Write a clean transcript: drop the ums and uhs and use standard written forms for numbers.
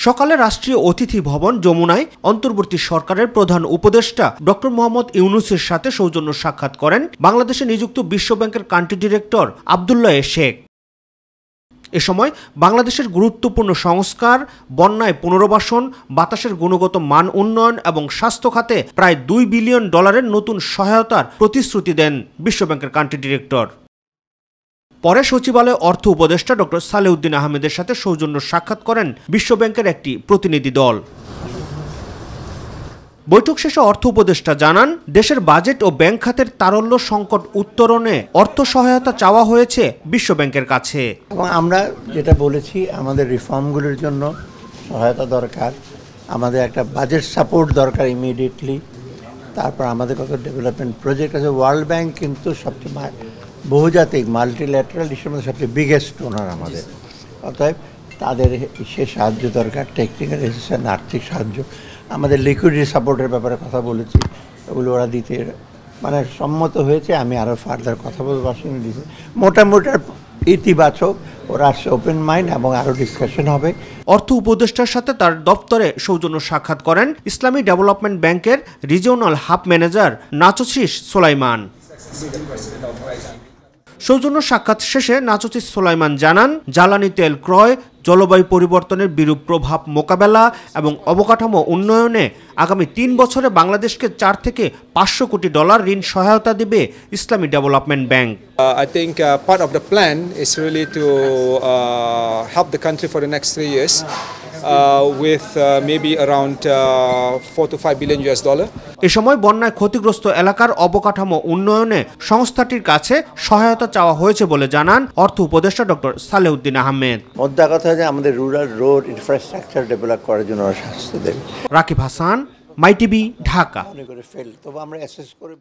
সকালে রাষ্ট্রীয় অতিথি ভবন যমুনায় অন্তর্বর্তী সরকারের প্রধান উপদেষ্টা ডক্টর মোহাম্মদ ইউনূসের সাথে সৌজন্য সাক্ষাৎ করেন বাংলাদেশে নিযুক্ত বিশ্বব্যাংকের কান্ট্রি ডিরেক্টর আব্দুল্লাহ শেখ। এ সময় বাংলাদেশের গুরুত্বপূর্ণ সংস্কার, বন্যায় পুনর্বাসন, বাতাসের গুণগত মান উন্নয়ন এবং স্বাস্থ্য খাতে প্রায় $2 বিলিয়ন নতুন সহায়তার প্রতিশ্রুতি দেন বিশ্বব্যাংকের কান্ট্রি ডিরেক্টর। পরে সচিবালয়ে অর্থ উপদেষ্টা ডক্টর সালেউদ্দিন আহমেদের সাথে সৌজন্য সাক্ষাৎ করেন বিশ্বব্যাংকের একটি প্রতিনিধি দল। বৈঠক শেষে অর্থ উপদেষ্টা জানান, দেশের বাজেট ও ব্যাংক খাতের তারল্য সংকট উত্তরণে অর্থ সহায়তা চাওয়া হয়েছে বিশ্বব্যাংকের কাছে। এবং আমরা যেটা বলেছি, আমাদের রিফর্মগুলোর জন্য সহায়তা দরকার, আমাদের একটা বাজেট সাপোর্ট দরকার ইমিডিয়েটলি। তারপর আমাদের কত ডেভেলপমেন্ট প্রজেক্ট আছে। ওয়ার্ল্ড ব্যাংক কিন্তু সবচেয়ে বহুজাতিক মাল্টিল্যাটারাল হিসেবে মধ্যে সবচেয়ে বিগেস্ট ডোনার আমাদের। অতএব তাদের সে সাহায্য দরকার, টেকনিক্যাল অ্যাসিস্ট্যান্স, আর্থিক সাহায্য। আমাদের লিকুইডিটি সাপোর্টের ব্যাপারে কথা বলেছি, ওগুলো ওরা দিতে সম্মত হয়েছে। আমি আরও ফার্দার কথা বলবো আসলে দিতে। মোটামুটি ইতিবাচক, ওরা আসছে ওপেন মাইন্ড এবং আরও ডিসকাশন হবে। অর্থ উপদেষ্টার সাথে তার দপ্তরে সৌজন্য সাক্ষাৎ করেন ইসলামী ডেভেলপমেন্ট ব্যাংকের রিজিওনাল হাব ম্যানেজার নাচোচিস সোলাইমান। সৌজন্য সাক্ষাৎ শেষে নাচোচিস সোলাইমান জানান, জ্বালানি তেল ক্রয়, জলবায়ু পরিবর্তনের বিরূপ প্রভাব মোকাবেলা এবং অবকাঠামো উন্নয়নে আগামী 3 বছরে বাংলাদেশকে $4 থেকে $500 কোটি ঋণ সহায়তা দেবে ইসলামী development bank. I think part of the plan is really to help the country for the next 3 years with maybe around $4 to $5 billion. এ সময় বন্যায় ক্ষতিগ্রস্ত এলাকার অবকাঠামো উন্নয়নে সংস্থাটির কাছে সহায়তা চাওয়া হয়েছে বলে জানান অর্থ উপদেষ্টা ডক্টর সালেউদ্দিন আহমেদ। মোদ্দা কথা যে আমাদের রুরাল রোড ইনফ্রাস্ট্রাকচার ডেভেলপ করার জন্য সাহায্য দেবে। রাকিব হাসান, মাই টিভি, ঢাকা। তবে আমরা অ্যাসেস করে